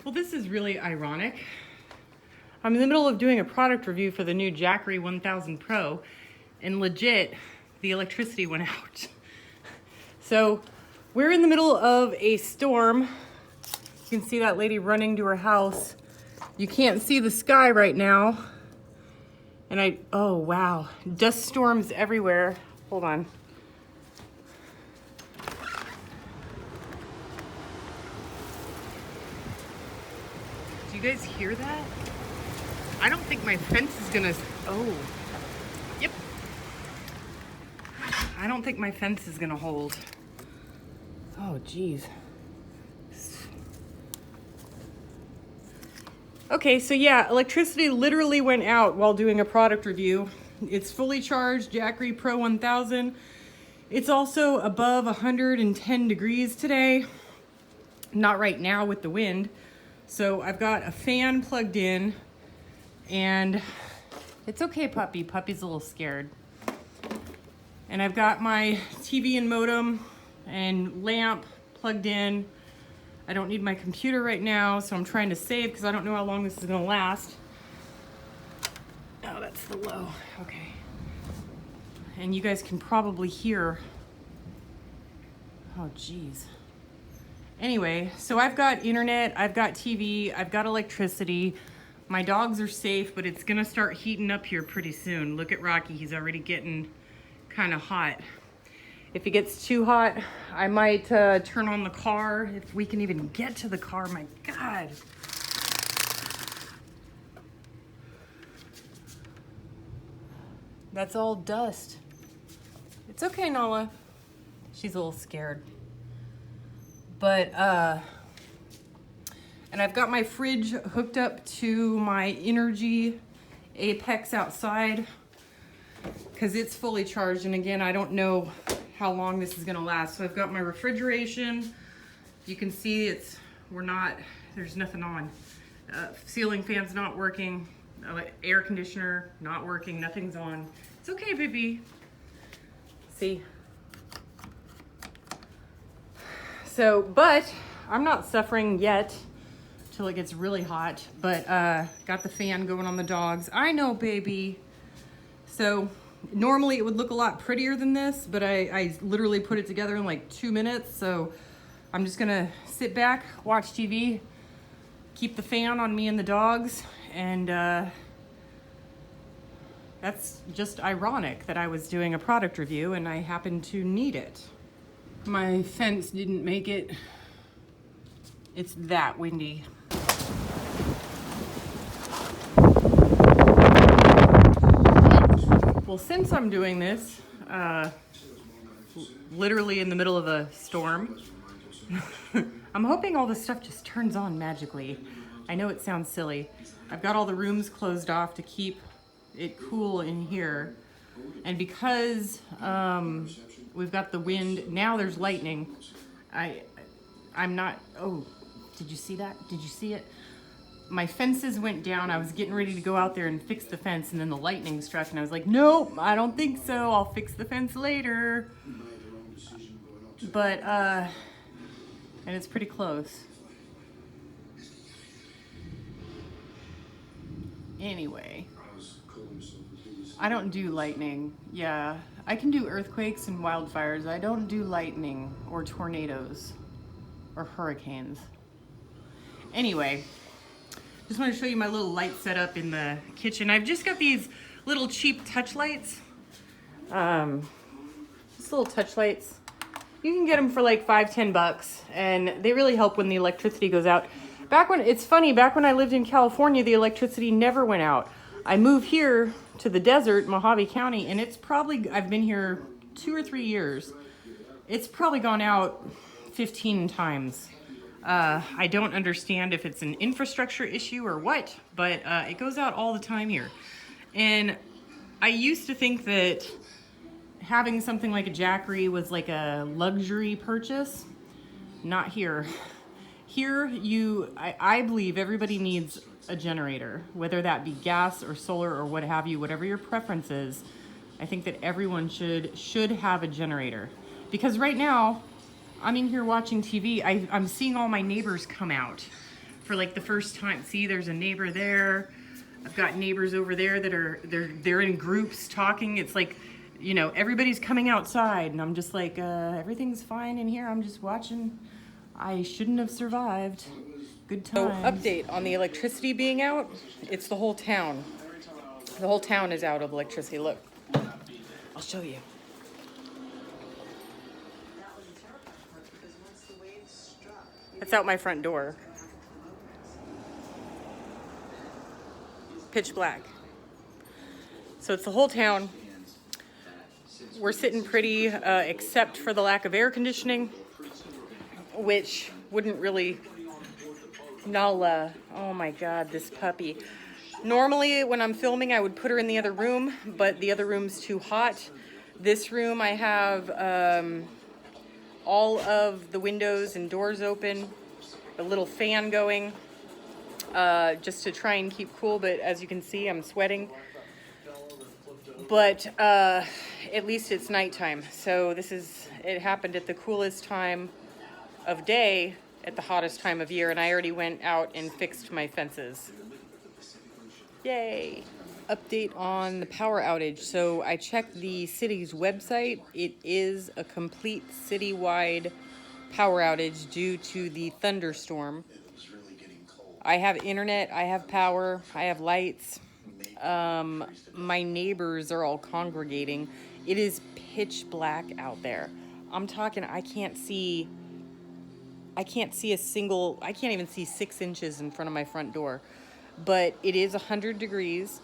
Well, this is really ironic. I'm in the middle of doing a product review for the new Jackery 1000 Pro, and legit, the electricity went out. So we're in the middle of a storm. You can see that lady running to her house. You can't see the sky right now. And oh wow, dust storms everywhere. Hold on. Do you guys hear that? I don't think my fence is gonna, oh, yep. I don't think my fence is gonna hold. Oh, geez. Okay, so yeah, electricity literally went out while doing a product review. It's fully charged, Jackery Pro 1000. It's also above 110 degrees today. Not right now with the wind. So I've got a fan plugged in, and it's okay, puppy. Puppy's a little scared. And I've got my TV and modem and lamp plugged in. I don't need my computer right now, so I'm trying to save because I don't know how long this is gonna last. Oh, that's the low, okay. And you guys can probably hear, oh geez. Anyway, so I've got internet, I've got TV, I've got electricity. My dogs are safe, but it's gonna start heating up here pretty soon. Look at Rocky, he's already getting kind of hot. If it gets too hot, I might turn on the car, if we can even get to the car, my God. That's all dust. It's okay, Nala. She's a little scared. But, and I've got my fridge hooked up to my Energy Apex outside because it's fully charged. And again, I don't know how long this is gonna last. So I've got my refrigeration. You can see there's nothing on. Ceiling fan's not working. Air conditioner not working, nothing's on. It's okay, baby. See? So, but I'm not suffering yet till it gets really hot, but got the fan going on the dogs. I know, baby. So normally it would look a lot prettier than this, but I literally put it together in like 2 minutes. So I'm just gonna sit back, watch TV, keep the fan on me and the dogs, and that's just ironic that I was doing a product review and I happened to need it. My fence didn't make it. It's that windy. Well, since I'm doing this, literally in the middle of a storm, I'm hoping all this stuff just turns on magically. I know it sounds silly. I've got all the rooms closed off to keep it cool in here. And because we've got the wind, now there's lightning. I'm not, oh, did you see that? Did you see it? My fences went down. I was getting ready to go out there and fix the fence, and then the lightning struck, and I was like, nope, I don't think so. I'll fix the fence later. But, and it's pretty close. Anyway, I don't do lightning. Yeah, I can do earthquakes and wildfires. I don't do lightning or tornadoes or hurricanes. Anyway, just want to show you my little light setup in the kitchen. I've just got these little cheap touch lights. Just little touch lights. You can get them for like $5-10, and they really help when the electricity goes out. It's funny, back when I lived in California, the electricity never went out. I moved here to the desert, Mojave County, and I've been here 2 or 3 years. It's probably gone out 15 times. I don't understand if it's an infrastructure issue or what, but it goes out all the time here. And I used to think that having something like a Jackery was like a luxury purchase. Not here. Here, I believe everybody needs a generator, whether that be gas or solar or what have you, whatever your preference is. I think that everyone should have a generator. Because right now, I'm in here watching TV. I'm seeing all my neighbors come out for like the first time. See, there's a neighbor there. I've got neighbors over there that are, they're in groups talking. It's like, you know, everybody's coming outside and I'm just like, everything's fine in here. I'm just watching. I shouldn't have survived. Good times. So, update on the electricity being out. It's the whole town. The whole town is out of electricity. Look, I'll show you. That's out my front door. Pitch black. So it's the whole town. We're sitting pretty, except for the lack of air conditioning, which wouldn't really... Nala, oh my God, this puppy. Normally when I'm filming I would put her in the other room, but the other room's too hot. This room I have all of the windows and doors open, a little fan going, just to try and keep cool, but as you can see I'm sweating. But at least it's nighttime, so it happened at the coolest time of day at the hottest time of year, and I already went out and fixed my fences. Yay! Update on the power outage. So I checked the city's website. It is a complete citywide power outage due to the thunderstorm. I have internet, I have power, I have lights. My neighbors are all congregating. It is pitch black out there. I'm talking, I can't even see 6 inches in front of my front door. But it is 100 degrees.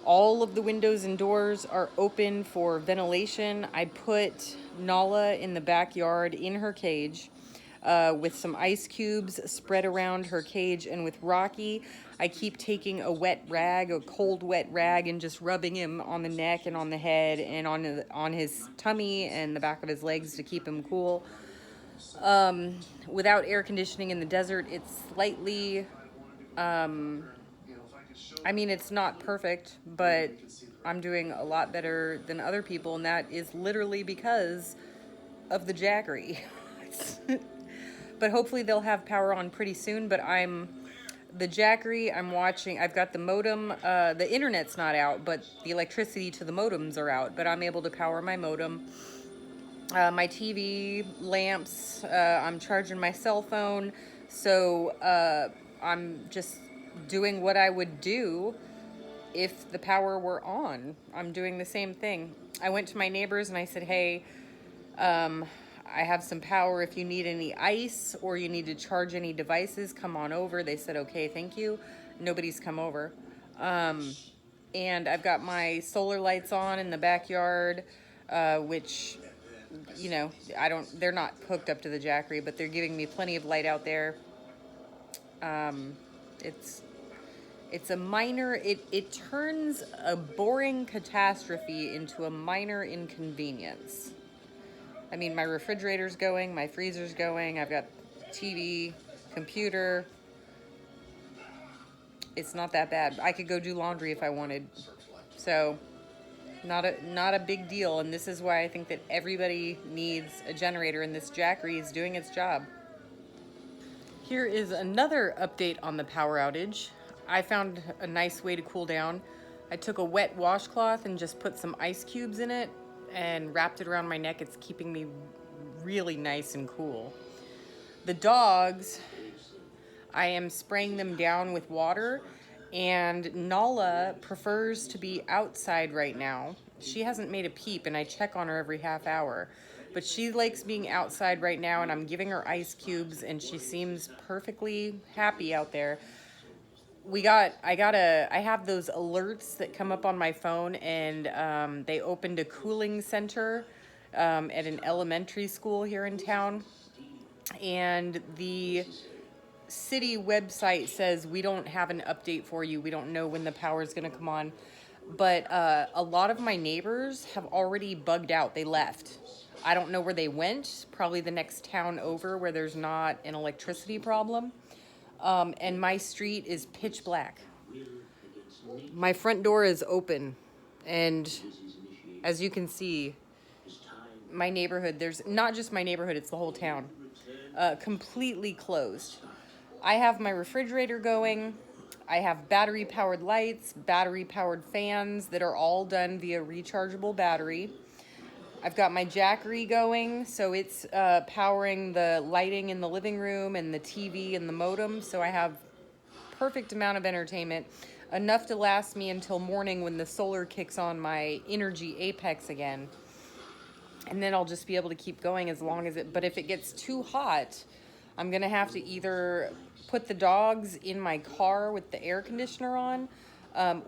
All of the windows and doors are open for ventilation. I put Nala in the backyard in her cage with some ice cubes spread around her cage. And with Rocky, I keep taking a cold wet rag, and just rubbing him on the neck and on the head and on his tummy and the back of his legs to keep him cool. Without air conditioning in the desert, it's slightly... I mean, it's not perfect, but I'm doing a lot better than other people, and that is literally because of the Jackery. But hopefully they'll have power on pretty soon, but the Jackery, I'm watching, I've got the modem, the internet's not out, but the electricity to the modems are out, but I'm able to power my modem. My TV, lamps, I'm charging my cell phone, so I'm just doing what I would do if the power were on. I'm doing the same thing. I went to my neighbors and I said, hey, I have some power. If you need any ice or you need to charge any devices, come on over. They said, okay, thank you. Nobody's come over. And I've got my solar lights on in the backyard, which, you know, they're not hooked up to the Jackery, but they're giving me plenty of light out there. It's a minor, it turns a boring catastrophe into a minor inconvenience. I mean, my refrigerator's going, my freezer's going, I've got TV, computer. It's not that bad. I could go do laundry if I wanted. So, not a big deal, and this is why I think that everybody needs a generator, and this Jackery is doing its job. Here is another update on the power outage. I found a nice way to cool down. I took a wet washcloth and just put some ice cubes in it and wrapped it around my neck. It's keeping me really nice and cool. The dogs, I am spraying them down with water, and Nala prefers to be outside right now. She hasn't made a peep, and I check on her every half hour. But she likes being outside right now, and I'm giving her ice cubes, and she seems perfectly happy out there. I have those alerts that come up on my phone, and they opened a cooling center at an elementary school here in town. And the city website says we don't have an update for you. We don't know when the power is going to come on. But a lot of my neighbors have already bugged out. They left. I don't know where they went. Probably the next town over where there's not an electricity problem. And my street is pitch black. My front door is open. And as you can see, my neighborhood, there's not just my neighborhood, it's the whole town. Completely closed. I have my refrigerator going. I have battery powered lights, battery powered fans that are all done via rechargeable battery. I've got my Jackery going, so it's powering the lighting in the living room and the TV and the modem, so I have perfect amount of entertainment, enough to last me until morning when the solar kicks on my energy apex again. And then I'll just be able to keep going as long as it, but if it gets too hot, I'm gonna have to either put the dogs in my car with the air conditioner on,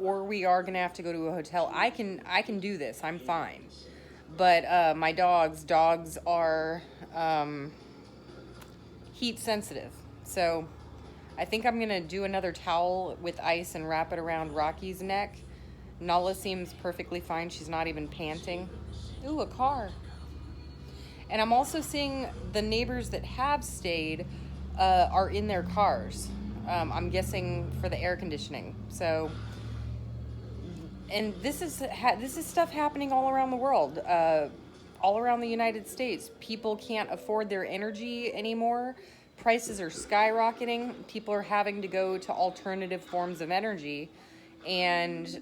or we are gonna have to go to a hotel. I can do this, I'm fine. But my dogs are heat sensitive. So I think I'm gonna do another towel with ice and wrap it around Rocky's neck. Nala seems perfectly fine. She's not even panting. Ooh, a car. And I'm also seeing the neighbors that have stayed are in their cars. I'm guessing for the air conditioning. So, and this is stuff happening all around the world, all around the United States. People can't afford their energy anymore. Prices are skyrocketing. People are having to go to alternative forms of energy, and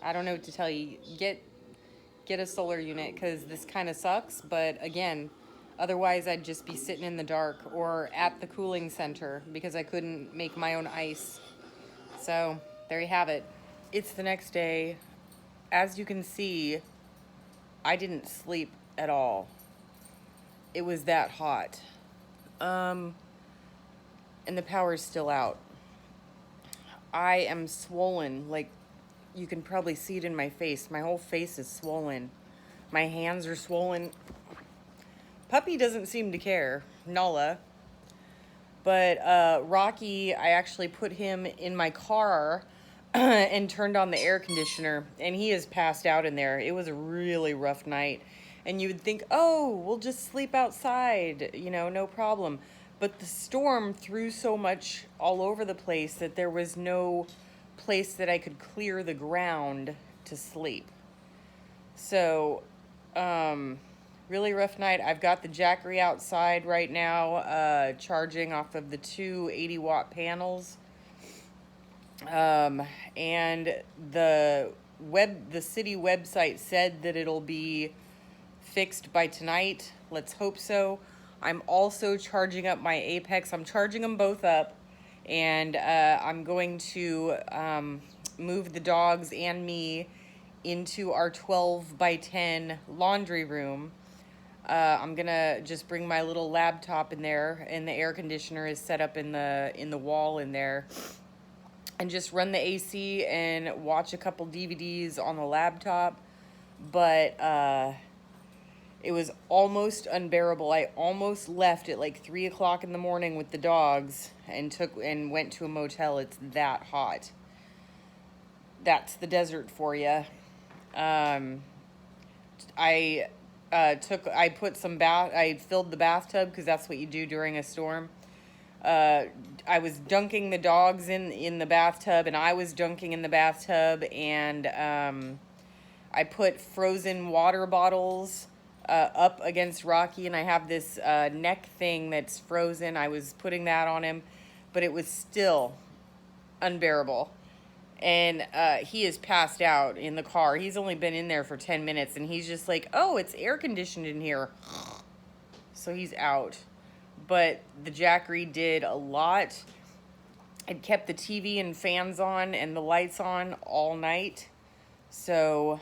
I don't know what to tell you. Get a solar unit because this kind of sucks. But again, otherwise I'd just be sitting in the dark or at the cooling center because I couldn't make my own ice. So there you have it. It's the next day. As you can see, I didn't sleep at all. It was that hot. And the power's still out. I am swollen, like you can probably see it in my face. My whole face is swollen. My hands are swollen. Puppy doesn't seem to care, Nala. But Rocky, I actually put him in my car and turned on the air conditioner, and he is passed out in there. It was a really rough night. And you would think, oh, we'll just sleep outside, no problem. But the storm threw so much all over the place that there was no place that I could clear the ground to sleep. So, really rough night. I've got the Jackery outside right now, charging off of the two 80-watt panels. And the city website said that it'll be fixed by tonight. Let's hope so. I'm also charging up my Apex. I'm charging them both up, and I'm going to move the dogs and me into our 12 by 10 laundry room. I'm gonna just bring my little laptop in there, and the air conditioner is set up in the wall in there, and just run the AC and watch a couple DVDs on the laptop. But it was almost unbearable. I almost left at like 3 o'clock in the morning with the dogs and went to a motel. It's that hot. That's the desert for you. I filled the bathtub because that's what you do during a storm. I was dunking the dogs in the bathtub, and I was dunking in the bathtub, and I put frozen water bottles up against Rocky, and I have this neck thing that's frozen. I was putting that on him, but it was still unbearable. And he is passed out in the car. He's only been in there for 10 minutes, and he's just like, oh, it's air conditioned in here. So he's out. But the Jackery did a lot. It kept the TV and fans on and the lights on all night. So,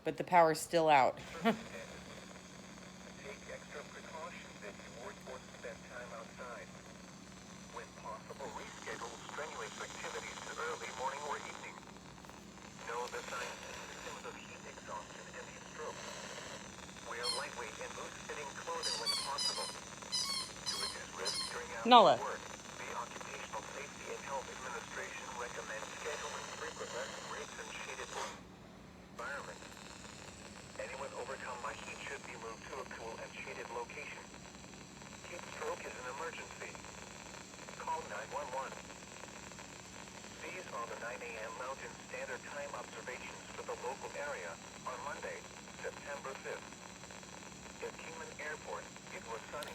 but the power's still out. Take extra precautions if you won't spend time outside. When possible, reschedule strenuous activities to early morning or evening. Know the signs and symptoms of heat exhaustion and heat stroke. Wear lightweight and loose-fitting clothing when possible. To reduce risk during Nala. outdoor work, the Occupational Safety and Health Administration recommends scheduling frequent rest breaks in shaded environments. Anyone overcome by heat should be moved to a cool and shaded location. Heat stroke is an emergency. Call 911. These are the 9 a.m. Mountain Standard Time observations for the local area on Monday, September 5th. At Kingman Airport, it was sunny.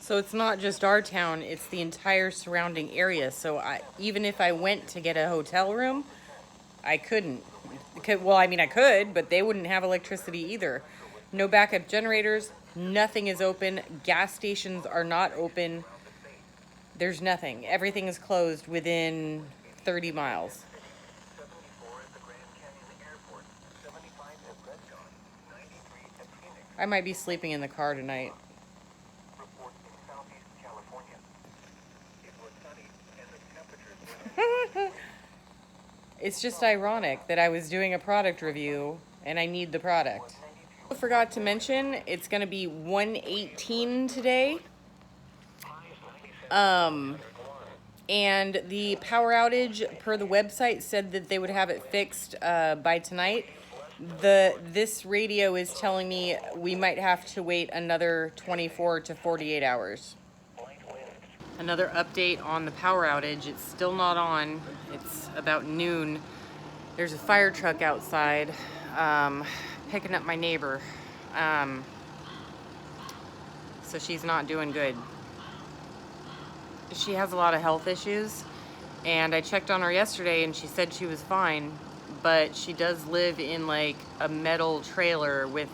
So it's not just our town, it's the entire surrounding area. So even if I went to get a hotel room, I couldn't. Well, I mean, I could, but they wouldn't have electricity either. No backup generators, nothing is open. Gas stations are not open. There's nothing. Everything is closed within 30 miles. 74 at the Grand Canyon Airport, 75 at Redcon, 93 at Phoenix. I might be sleeping in the car tonight. Report in Southeast California. It was sunny and the temperatures were It's just ironic that I was doing a product review and I need the product. I forgot to mention, it's going to be 118 today. And the power outage per the website said that they would have it fixed by tonight. This radio is telling me we might have to wait another 24 to 48 hours. Another update on the power outage. It's still not on. It's about noon. There's a fire truck outside picking up my neighbor. So she's not doing good. She has a lot of health issues, and I checked on her yesterday and she said she was fine, but she does live in like a metal trailer with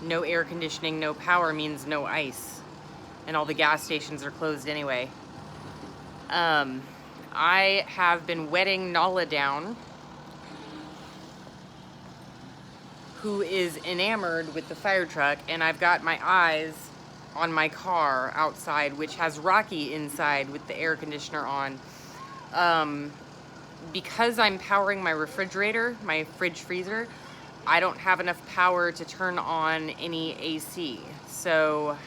no air conditioning. No power means no ice, and all the gas stations are closed anyway. I have been wetting Nala down, who is enamored with the fire truck, and I've got my eyes on my car outside, which has Rocky inside with the air conditioner on. Because I'm powering my refrigerator, my fridge freezer, I don't have enough power to turn on any AC. So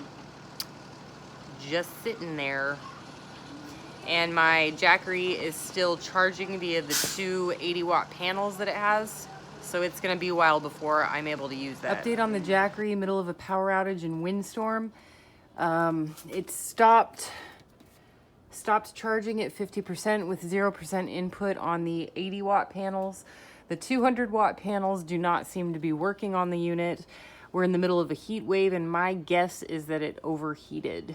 just sitting there. And my Jackery is still charging via the two 80-watt panels that it has. So it's gonna be a while before I'm able to use that. Update on the Jackery, middle of a power outage and windstorm. It stopped charging at 50% with 0% input on the 80-watt panels. The 200-watt panels do not seem to be working on the unit. We're in the middle of a heat wave, and my guess is that it overheated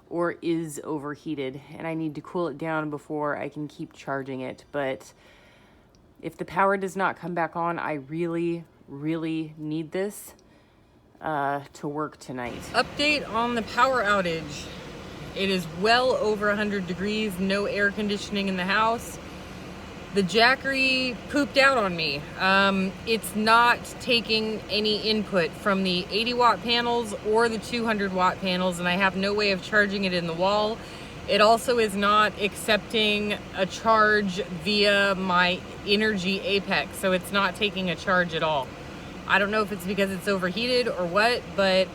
or is overheated, and I need to cool it down before I can keep charging it. But if the power does not come back on, I really, really need this to work tonight. Update on the power outage. It is well over 100 degrees, no air conditioning in the house. The Jackery pooped out on me. It's not taking any input from the 80-watt panels or the 200-watt panels, and I have no way of charging it in the wall. It also is not accepting a charge via my Energy Apex, so it's not taking a charge at all. I don't know if it's because it's overheated or what, but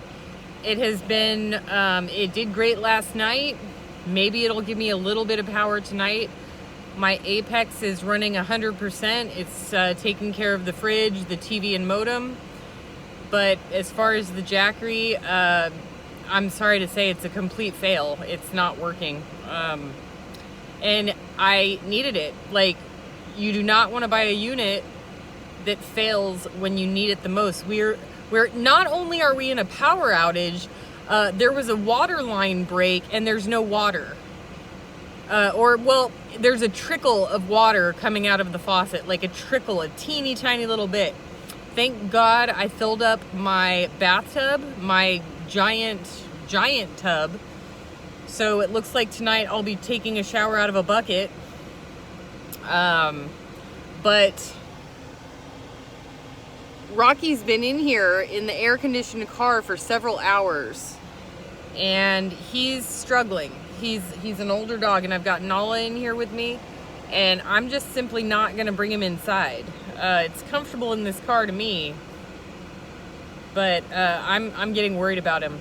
it has been, it did great last night. Maybe it'll give me a little bit of power tonight. My Apex is running 100%. It's taking care of the fridge, the TV, and modem. But as far as the Jackery, I'm sorry to say it's a complete fail. It's not working. And I needed it. Like, you do not want to buy a unit that fails when you need it the most. We're not only are we in a power outage, there was a water line break and there's no water. Well, there's a trickle of water coming out of the faucet, like a trickle, a teeny tiny little bit. Thank God I filled up my bathtub, my giant tub. So it looks like tonight I'll be taking a shower out of a bucket. But Rocky's been in here in the air-conditioned car for several hours, and he's struggling. He's an older dog, and I've got Nala in here with me, and I'm just simply not going to bring him inside. It's comfortable in this car to me, but I'm getting worried about him.